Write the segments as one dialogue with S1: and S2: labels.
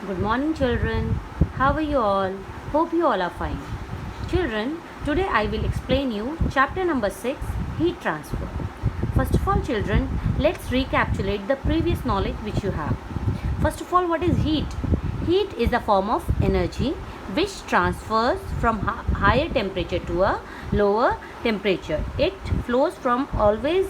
S1: Good morning, children. How are you all? Hope you all are fine. Children, today I will explain you chapter number 6, heat transfer. First of all, children, let's recapitulate the previous knowledge which you have. First of all, what is heat? Heat is a form of energy which transfers from higher temperature to a lower temperature. It flows from always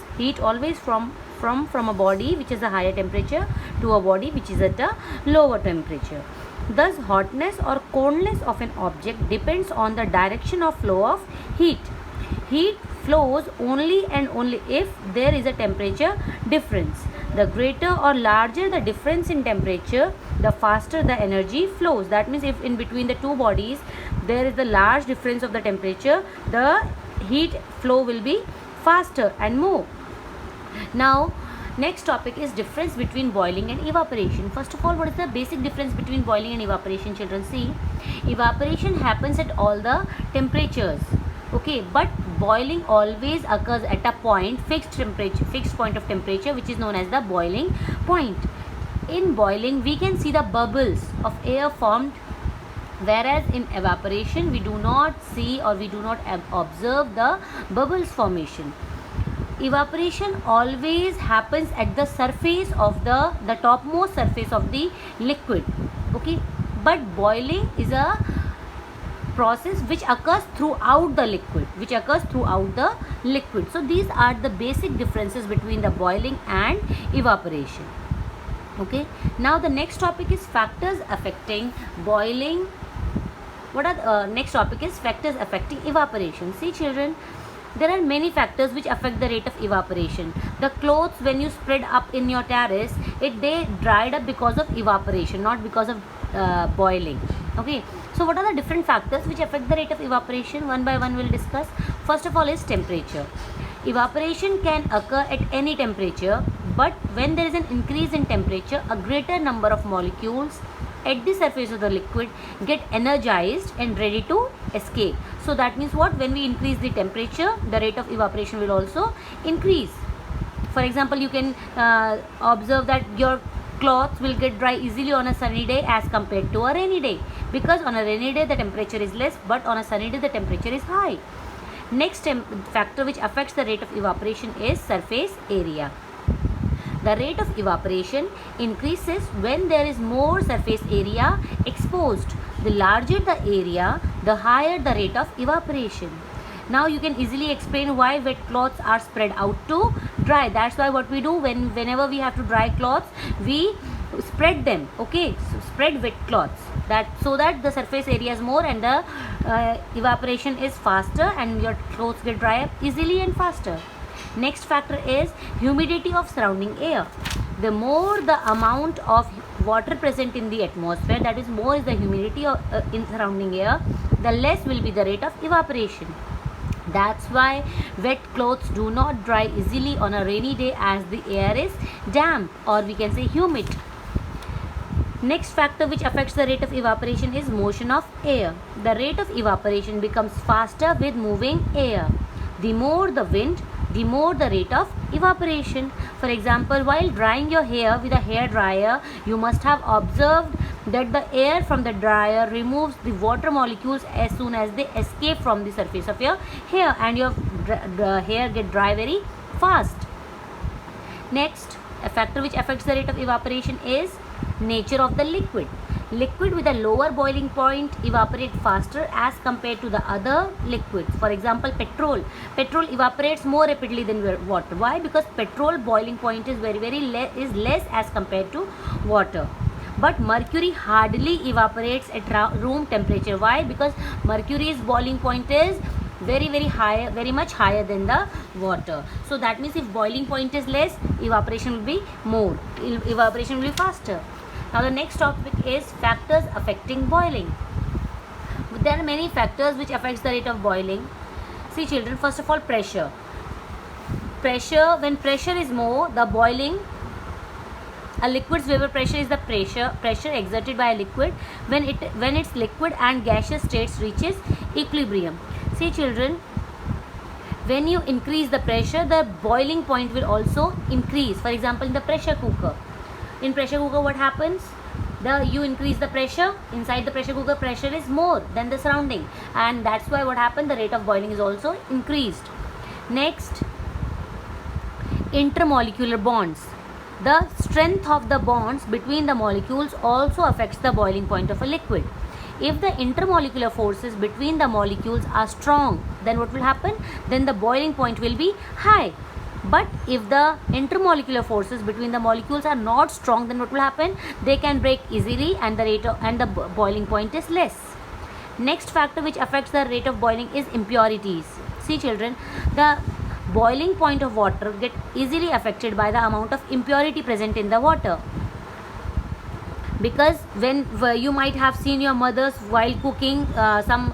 S1: from a body which is a higher temperature to a body which is at a lower temperature. Thus, hotness or coldness of an object depends on the direction of flow of heat. Heat flows only and only if there is a temperature difference. The greater or larger the difference in temperature, the faster the energy flows. That means if in between the two bodies there is a large difference of the temperature, the heat flow will be faster and more. Now, next topic is difference between boiling and evaporation. First of all, what is the basic difference between boiling and evaporation, children? See, evaporation happens at all the temperatures. Okay, but boiling always occurs at a point, fixed point of temperature, which is known as the boiling point. In boiling, we can see the bubbles of air formed, whereas in evaporation, we do not see or we do not observe the bubbles formation. Evaporation always happens at the surface of the topmost surface of the liquid. Okay, but boiling is a process which occurs throughout the liquid. So these are the basic differences between the boiling and evaporation. Okay, now the next topic is factors affecting boiling. What are the next topic is factors affecting evaporation. See, children, there are many factors which affect the rate of evaporation. The clothes, when you spread up in your terrace, they dried up because of evaporation, not because of boiling. Okay, so what are the different factors which affect the rate of evaporation? One by one we'll discuss. First of all is temperature. Evaporation can occur at any temperature, but when there is an increase in temperature, a greater number of molecules at the surface of the liquid get energized and ready to escape. So that means what? When we increase the temperature, the rate of evaporation will also increase. For example, you can observe that your clothes will get dry easily on a sunny day as compared to a rainy day, because on a rainy day the temperature is less, but on a sunny day the temperature is high. Next factor which affects the rate of evaporation is surface area. The rate of evaporation increases when there is more surface area exposed. The larger the area, the higher the rate of evaporation. Now you can easily explain why wet cloths are spread out to dry. That's why what we do whenever we have to dry clothes, we spread them. Okay, so spread wet cloths, that so that the surface area is more and the evaporation is faster and your clothes get dry up easily and faster. Next factor is humidity of surrounding air. The more the amount of water present in the atmosphere, that is more is the humidity in surrounding air, the less will be the rate of evaporation. That's why wet clothes do not dry easily on a rainy day, as the air is damp, or we can say humid. Next factor which affects the rate of evaporation is motion of air. The rate of evaporation becomes faster with moving air. The more the wind, the more the rate of evaporation. For example, while drying your hair with a hair dryer, you must have observed that the air from the dryer removes the water molecules as soon as they escape from the surface of your hair, and your hair get dry very fast. Next, a factor which affects the rate of evaporation is nature of the liquid. Liquid with a lower boiling point evaporate faster as compared to the other liquids. For example, petrol. Petrol evaporates more rapidly than water. Why? Because petrol boiling point is very less as compared to water. But mercury hardly evaporates at room temperature. Why? Because mercury's boiling point is very high, very much higher than the water. So that means if boiling point is less, evaporation will be more. Evaporation will be faster. Now the next topic is factors affecting boiling. There are many factors which affects the rate of boiling. See, children, first of all, pressure. When pressure is more, the boiling, a liquid's vapor pressure is the pressure exerted by a liquid when its liquid and gaseous states reaches equilibrium. See, children, when you increase the pressure, the boiling point will also increase. For example, in the pressure cooker. In pressure cooker, what happens? you increase the pressure inside the pressure cooker, pressure is more than the surrounding, and that's why what happened, the rate of boiling is also increased. Next, intermolecular bonds. The strength of the bonds between the molecules also affects the boiling point of a liquid. If the intermolecular forces between the molecules are strong, then what will happen? Then the boiling point will be high. But if the intermolecular forces between the molecules are not strong, then what will happen? They can break easily, and the boiling point is less. Next factor which affects the rate of boiling is impurities. See children, the boiling point of water get easily affected by the amount of impurity present in the water. Because when you might have seen your mothers while cooking some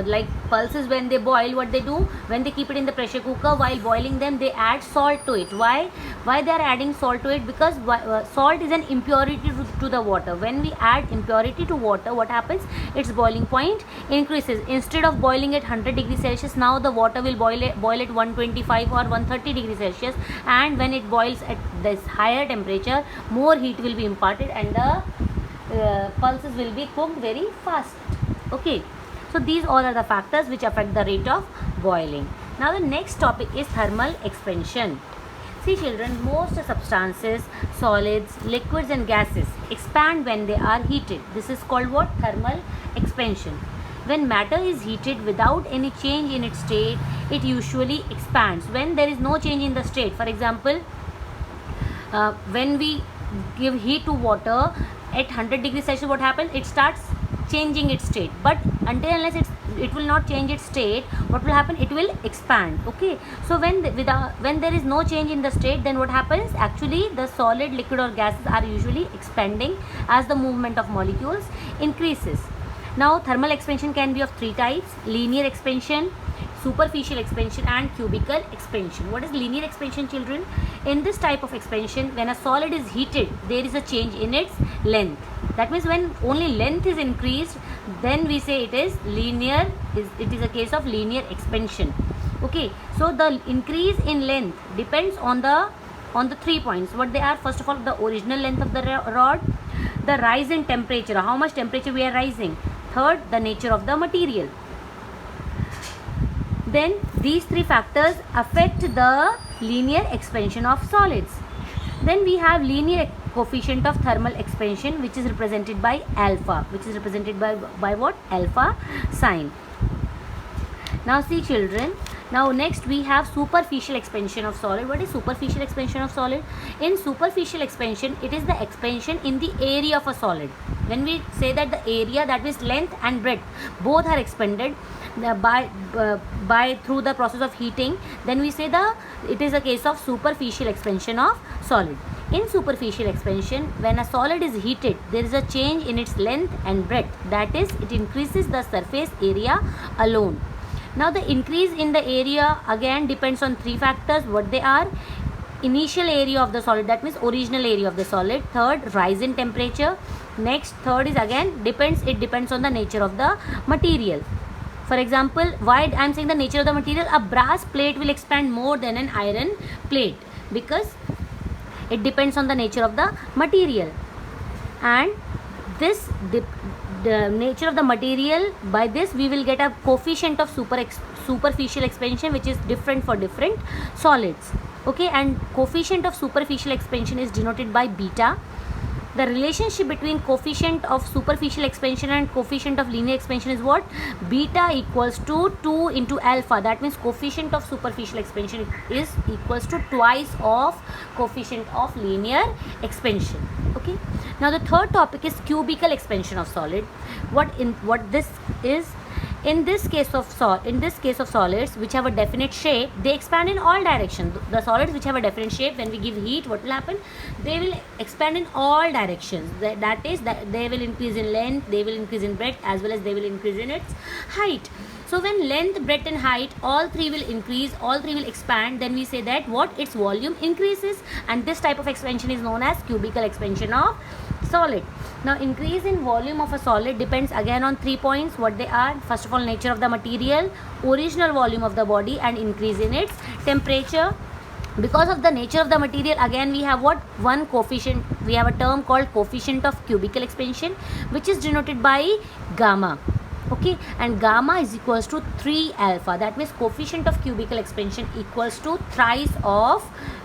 S1: like pulses, when they boil, what they do, when they keep it in the pressure cooker, while boiling them, they add salt to it. Why they are adding salt to it? Because salt is an impurity to the water. When we add impurity to water, what happens? Its boiling point increases. Instead of boiling at 100 degrees Celsius, now the water will boil at 125 or 130 degrees Celsius, and when it boils at this higher temperature, more heat will be imparted, and the pulses will be cooked very fast. Okay, so these all are the factors which affect the rate of boiling. Now the next topic is thermal expansion. See children, most substances, solids, liquids and gases expand when they are heated. This is called what? Thermal expansion. When matter is heated without any change in its state, it usually expands. When there is no change in the state, for example, when we give heat to water at 100 degrees Celsius, what happens? It starts changing its state, but until unless it will not change its state, what will happen? It will expand. Okay, so when there is no change in the state, then what happens? Actually the solid, liquid or gases are usually expanding as the movement of molecules increases. Now thermal expansion can be of three types: linear expansion, superficial expansion and cubical expansion. What is linear expansion children? In this type of expansion, when a solid is heated, there is a change in its length. That means when only length is increased, then we say it is linear, it is a case of linear expansion. Okay, so the increase in length depends on the 3 points. What they are? First of all, the original length of the rod, the rise in temperature, how much temperature we are rising, third, the nature of the material. Then these three factors affect the linear expansion of solids. Then we have linear coefficient of thermal expansion, which is represented by alpha, which is represented by what? Alpha sign. Now see children, now next we have superficial expansion of solid. What is superficial expansion of solid? In superficial expansion, it is the expansion in the area of a solid. When we say that the area, that means length and breadth, both are expanded by through the process of heating, then we say it is a case of superficial expansion of solid. In superficial expansion, when a solid is heated, there is a change in its length and breadth, that is, it increases the surface area alone. Now the increase in the area again depends on three factors. What they are? Initial area of the solid, that means original area of the solid. Third, rise in temperature. Next, third is again it depends on the nature of the material. For example, why I am saying the nature of the material? A brass plate will expand more than an iron plate, because it depends on the nature of the material. And this the nature of the material, by this we will get a coefficient of superficial expansion, which is different for different solids. Okay, and coefficient of superficial expansion is denoted by beta. The relationship between coefficient of superficial expansion and coefficient of linear expansion is what? Beta equals to 2 into alpha. That means coefficient of superficial expansion is equals to twice of coefficient of linear expansion. Okay. Now the third topic is cubical expansion of solid. What this is? In this case of solids which have a definite shape, they expand in all directions. The solids which have a definite shape, when we give heat, what will happen? They will expand in all directions. That is, they will increase in length, they will increase in breadth, as well as they will increase in its height. So when length, breadth and height, all three will increase, all three will expand, then we say that what? Its volume increases, and this type of expansion is known as cubical expansion of solid. Now increase in volume of a solid depends again on 3 points. What they are? First of all, nature of the material, original volume of the body, and increase in its temperature. Because of the nature of the material, again we have what, one coefficient, we have a term called coefficient of cubical expansion, which is denoted by gamma. Okay, and gamma is equals to 3 alpha. That means coefficient of cubical expansion equals to thrice of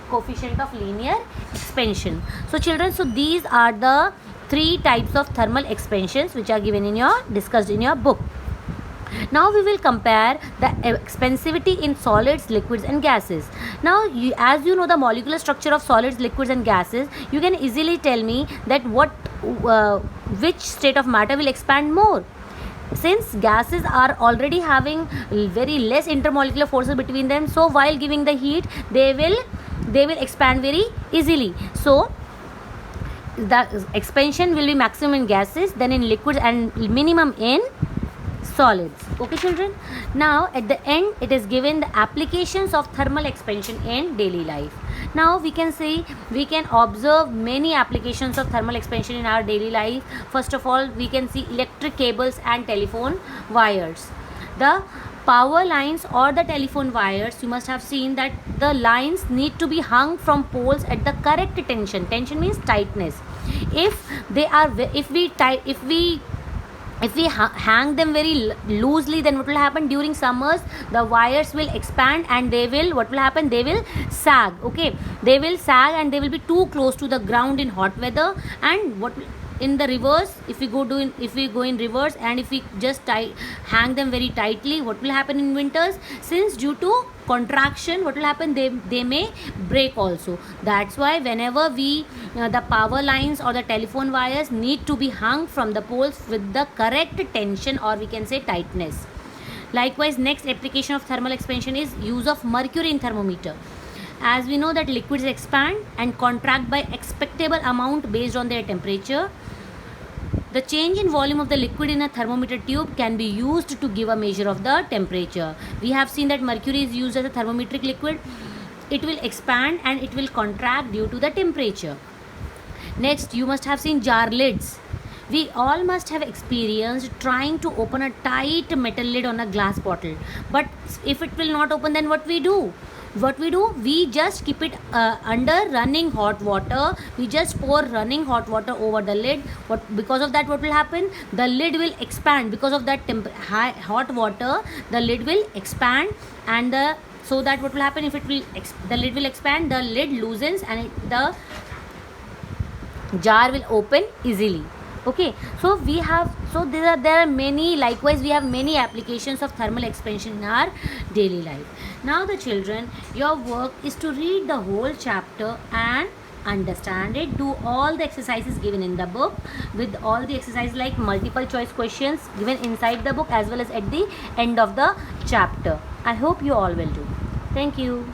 S1: coefficient of linear expansion. So children, so these are the 3 types of thermal expansions which are given in your, discussed in your book. Now we will compare the expansivity in solids, liquids and gases. Now as you know the molecular structure of solids, liquids and gases, you can easily tell me that which state of matter will expand more. Since gases are already having very less intermolecular forces between them, so while giving the heat they will expand very easily. So the expansion will be maximum in gases, then in liquids, and minimum in solids. Okay children, now at the end it is given the applications of thermal expansion in daily life. Now we can observe many applications of thermal expansion in our daily life. First of all, we can see electric cables and telephone wires. The power lines or the telephone wires, you must have seen that the lines need to be hung from poles at the correct tension. Tension means tightness. If we hang them very loosely, then what will happen, during summers the wires will expand and they will sag. Okay, they will sag and they will be too close to the ground in hot weather. And in the reverse, if we go in reverse and if we just hang them very tightly, what will happen in winters, since due to contraction, what will happen, they may break also. That's why whenever the power lines or the telephone wires need to be hung from the poles with the correct tension, or we can say tightness. Likewise, next application of thermal expansion is use of mercury in thermometer. As we know that liquids expand and contract by expectable amount based on their temperature. The change in volume of the liquid in a thermometer tube can be used to give a measure of the temperature. We have seen that mercury is used as a thermometric liquid. It will expand and it will contract due to the temperature. Next, you must have seen jar lids. We all must have experienced trying to open a tight metal lid on a glass bottle. But if it will not open, then what we do? We just keep it under running hot water. We just pour running hot water over the lid. Because of that, what will happen? The lid will expand. Because of that hot water, the lid will expand, and so that what will happen, if the lid will expand, the lid loosens and the jar will open easily. Okay, so there are many, likewise we have many applications of thermal expansion in our daily life. Now the children, your work is to read the whole chapter and understand it. Do all the exercises given in the book, with all the exercises like multiple choice questions given inside the book as well as at the end of the chapter. I hope you all will do. Thank you.